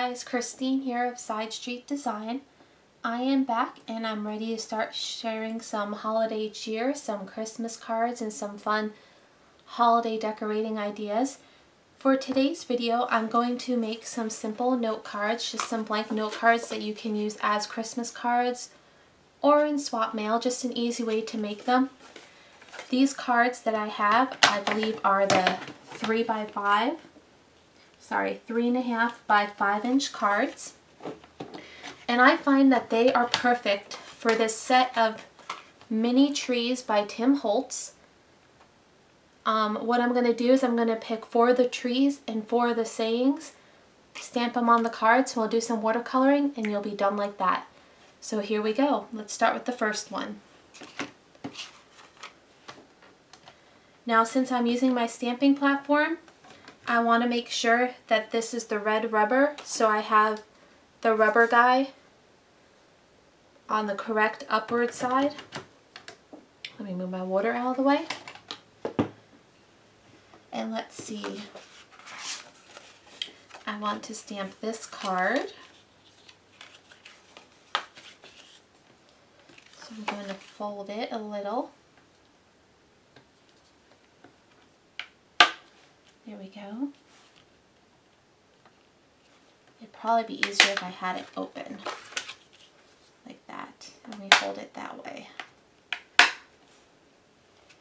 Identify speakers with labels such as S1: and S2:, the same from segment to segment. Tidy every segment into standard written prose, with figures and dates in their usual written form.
S1: guys, Christine here of Side Street Design. I am back and I'm ready to start sharing some holiday cheer, some Christmas cards, and some fun holiday decorating ideas. For today's video, I'm going to make some simple note cards, just some blank note cards that you can use as Christmas cards or in swap mail, just an easy way to make them. These cards that I have, I believe, are the 3.5 by 5 inch cards. And I find that they are perfect for this set of mini trees by Holtz. What I'm going to do is I'm going to pick 4 of the trees and 4 of the sayings, stamp them on the cards, and we'll do some watercoloring and you'll be done like that. So here we go. Let's start with the first one. Now, since I'm using my stamping platform, I want to make sure that this is the red rubber, so I have the rubber guy on the correct upward side. Let me move my water out of the way. And let's see. I want to stamp this card. So I'm going to fold it a little. There we go. It'd probably be easier if I had it open like that, and we hold it that way.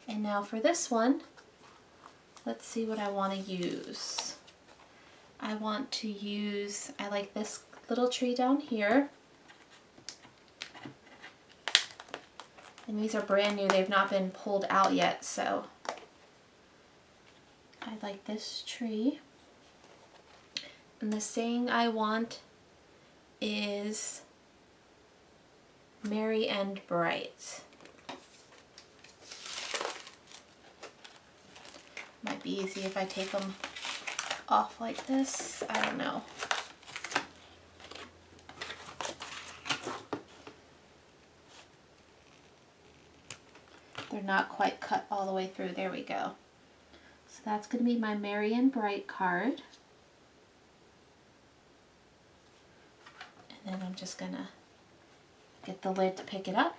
S1: And now for this one, let's see what I want to use. I like this little tree down here. And these are brand new, they've not been pulled out yet, so I like this tree. And the saying I want is merry and bright. Might be easy if I take them off like this. I don't know. They're not quite cut all the way through. There we go. So that's going to be my merry and bright card. And then I'm just going to get the lid to pick it up.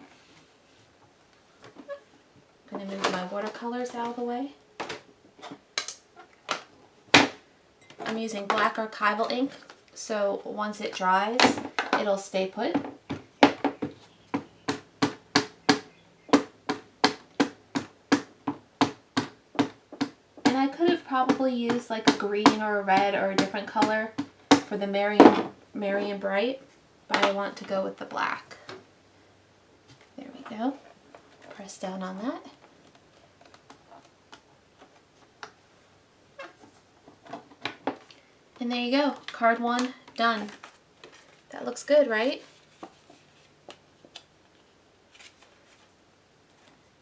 S1: I'm going to move my watercolors out of the way. I'm using black Archival ink, so once it dries, it'll stay put. And I could have probably used like a green or a red or a different color for the merry and bright, but I want to go with the black. There we go. Press down on that. And there you go, card 1 done. That looks good, right?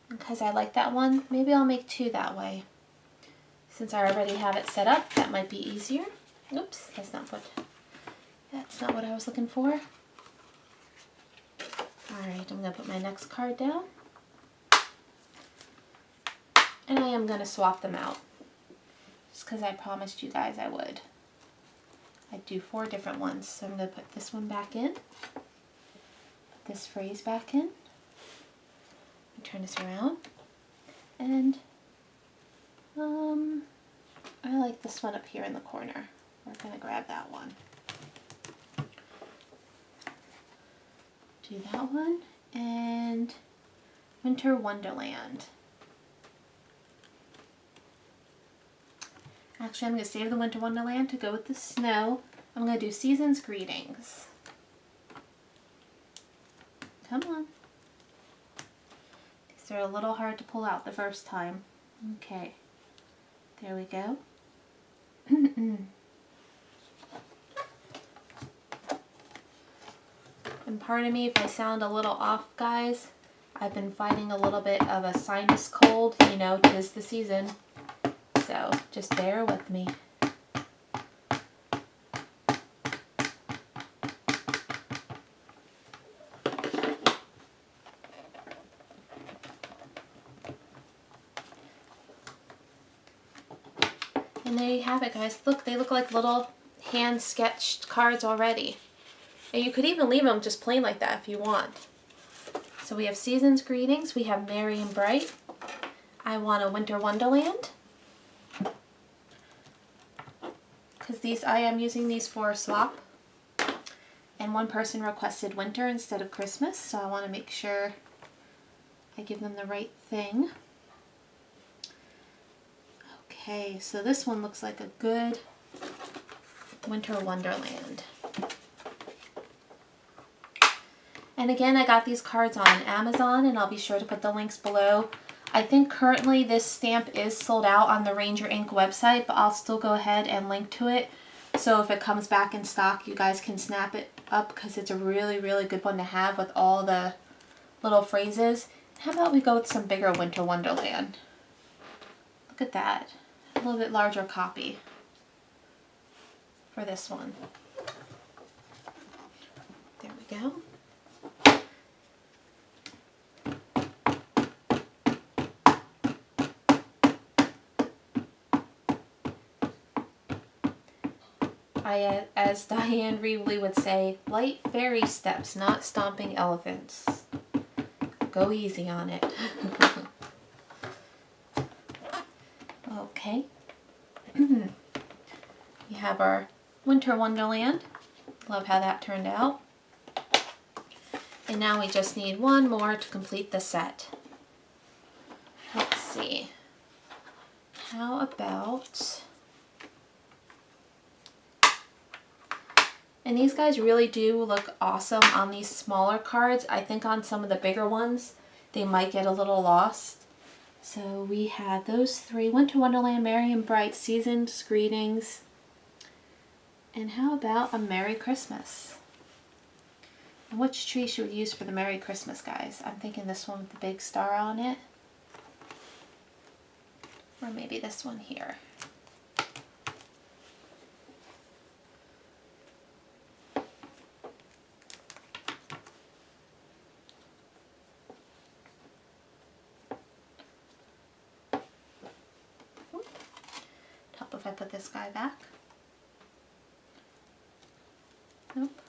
S1: Because I like that one, maybe I'll make 2 that way. Since I already have it set up, that might be easier. Oops, that's not what I was looking for. Alright, I'm going to put my next card down. And I am going to swap them out. Just because I promised you guys I would. I'd do 4 different ones. So I'm going to put this one back in. Put this phrase back in. Turn this around. And I like this one up here in the corner. We're going to grab that one. Do that one. And Winter Wonderland. Actually, I'm going to save the Winter Wonderland to go with the snow. I'm going to do Season's Greetings. Come on. These are a little hard to pull out the first time. Okay. There we go. And pardon me if I sound a little off, guys. I've been fighting a little bit of a sinus cold. You know, 'tis the season. So just bear with me. And there you have it, guys. Look, they look like little hand sketched cards already. And you could even leave them just plain like that if you want. So we have Season's Greetings, we have Merry and Bright, I Want a Winter Wonderland, because I am using these for a swap, and one person requested winter instead of Christmas, so I want to make sure I give them the right thing. Okay, so this one looks like a good winter wonderland. And again, I got these cards on Amazon, and I'll be sure to put the links below. I think currently this stamp is sold out on the Ranger Ink website, but I'll still go ahead and link to it. So if it comes back in stock, you guys can snap it up, because it's a really, really good one to have with all the little phrases. How about we go with some bigger Winter Wonderland? Look at that. A little bit larger copy for this one. There we go. As Diane Reevely would say, light fairy steps, not stomping elephants. Go easy on it. Okay. We have our Winter Wonderland. Love how that turned out. And now we just need one more to complete the set. Let's see. How about... And these guys really do look awesome on these smaller cards. I think on some of the bigger ones, they might get a little lost. So we have those three: Winter Wonderland, Merry and Bright, Season's Greetings, and how about a Merry Christmas? And which tree should we use for the Merry Christmas, guys? I'm thinking this one with the big star on it. Or maybe this one here. If I put this guy back. Nope.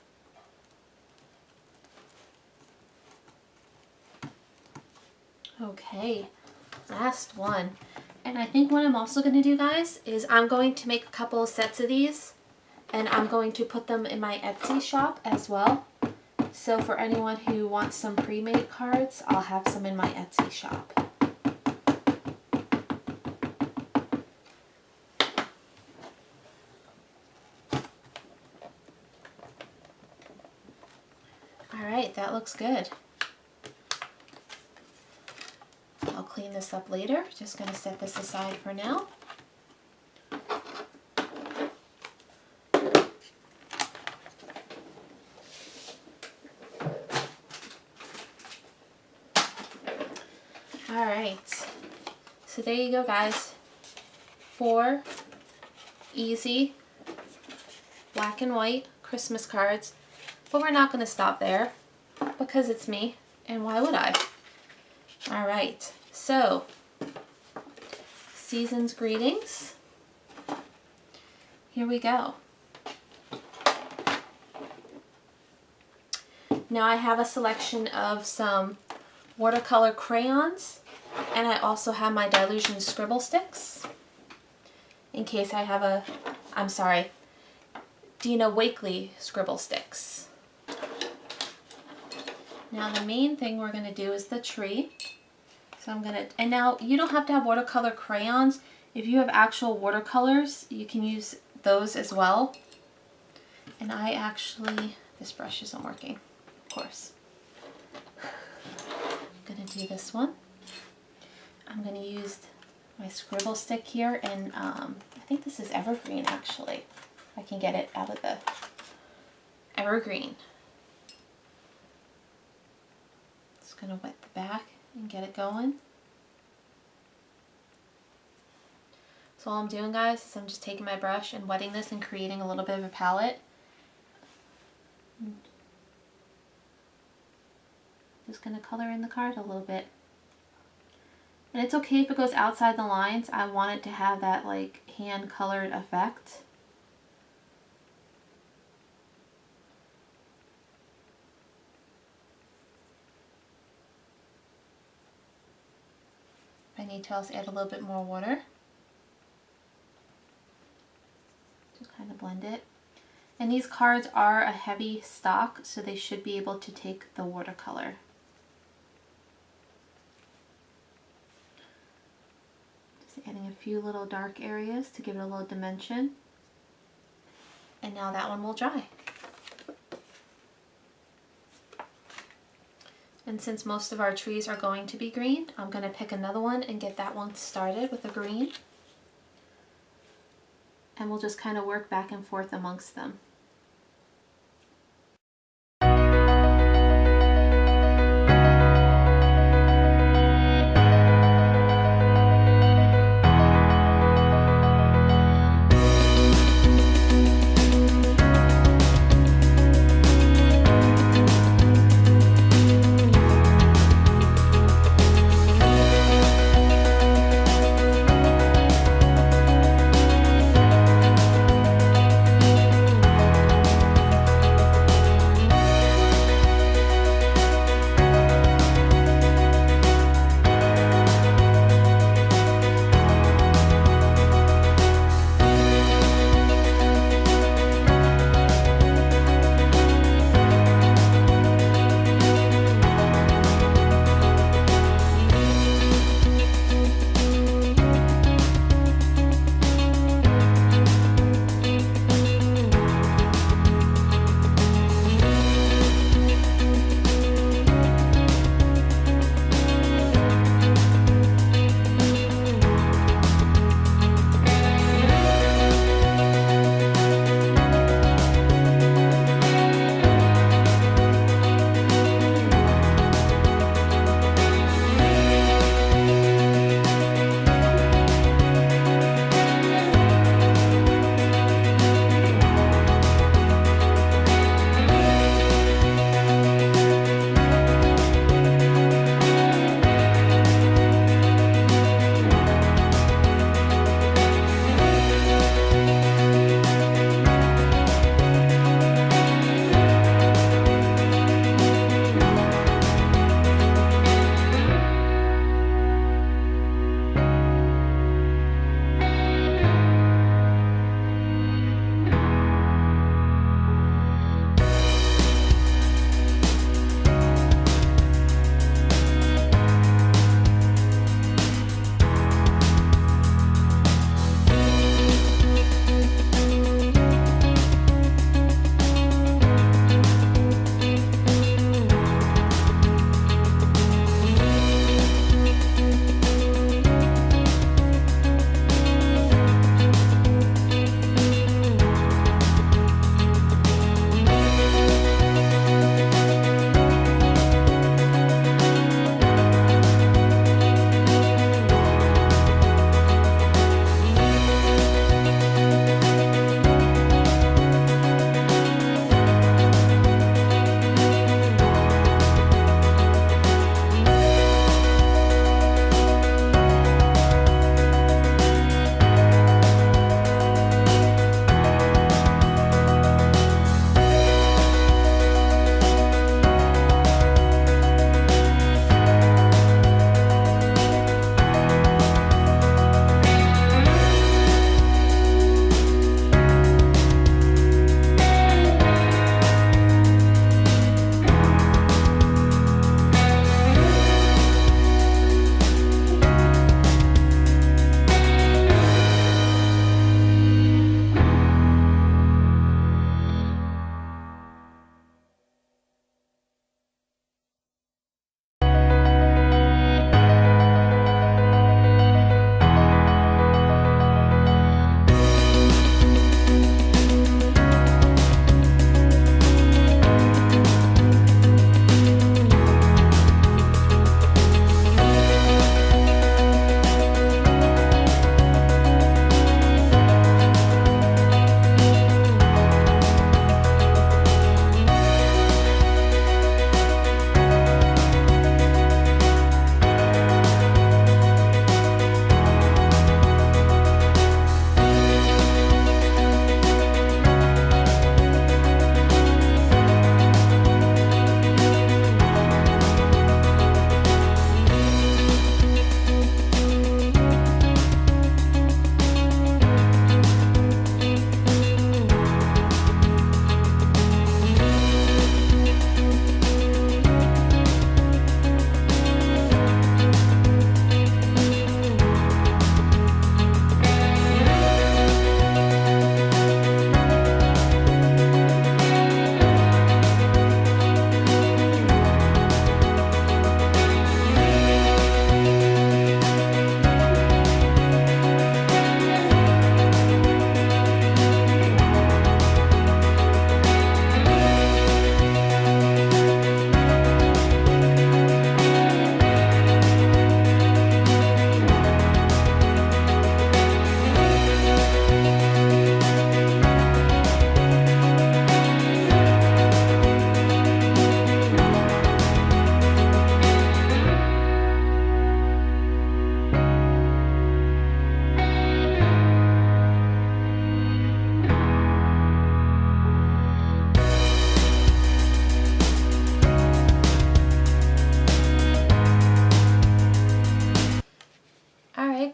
S1: Okay, last one. And I think what I'm also going to do, guys, is I'm going to make a couple of sets of these, and I'm going to put them in my Etsy shop as well. So for anyone who wants some pre-made cards, I'll have some in my Etsy shop. Alright, that looks good. I'll clean this up later. Just going to set this aside for now. Alright, so there you go, guys. 4 easy black and white Christmas cards. But we're not going to stop there, because it's me, and why would I? Alright, so, Season's Greetings. Here we go. Now I have a selection of some watercolor crayons, and I also have my Dilution Scribble sticks, in case I have a, I'm sorry, Dina Wakley Scribble sticks. Now the main thing we're going to do is the tree. So I'm going to, and now you don't have to have watercolor crayons. If you have actual watercolors, you can use those as well. And I actually, this brush isn't working, of course. I'm going to do this one. I'm going to use my Scribble stick here, and I think this is evergreen actually. I can get it out of the evergreen. Going to wet the back and get it going. So all I'm doing, guys, is I'm just taking my brush and wetting this and creating a little bit of a palette. Just going to color in the card a little bit. And it's okay if it goes outside the lines. I want it to have that like hand colored effect. I need to also add a little bit more water to kind of blend it. And these cards are a heavy stock, so they should be able to take the watercolor. Just adding a few little dark areas to give it a little dimension. And now that one will dry. And since most of our trees are going to be green, I'm going to pick another one and get that one started with a green. And we'll just kind of work back and forth amongst them.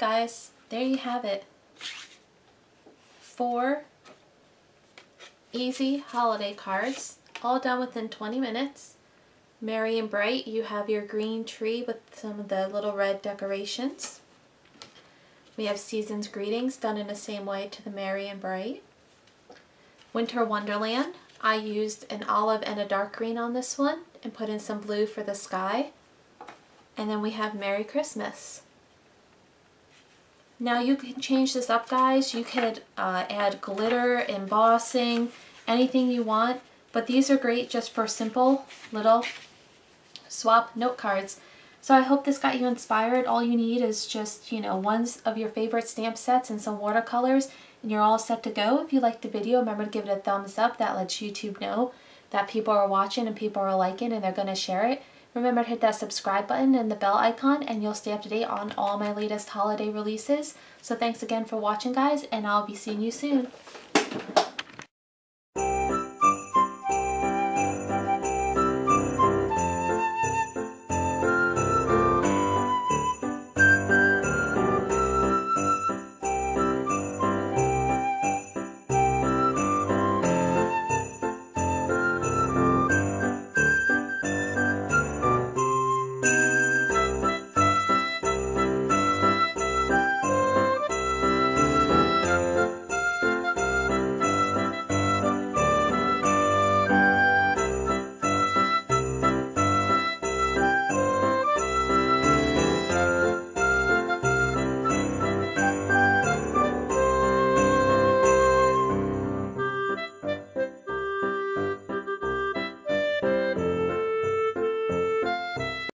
S1: Alright guys, there you have it. 4 easy holiday cards, all done within 20 minutes. Merry and bright, you have your green tree with some of the little red decorations. We have Season's Greetings done in the same way to the Merry and bright. Winter Wonderland, I used an olive and a dark green on this one and put in some blue for the sky. And then we have Merry Christmas. Now you can change this up guys, you could add glitter, embossing, anything you want, but these are great just for simple little swap note cards. So I hope this got you inspired. All you need is just, you know, one of your favorite stamp sets and some watercolors and you're all set to go. If you liked the video, remember to give it a thumbs up. That lets YouTube know that people are watching and people are liking and they're going to share it. Remember to hit that subscribe button and the bell icon and you'll stay up to date on all my latest holiday releases. So thanks again for watching guys, and I'll be seeing you soon.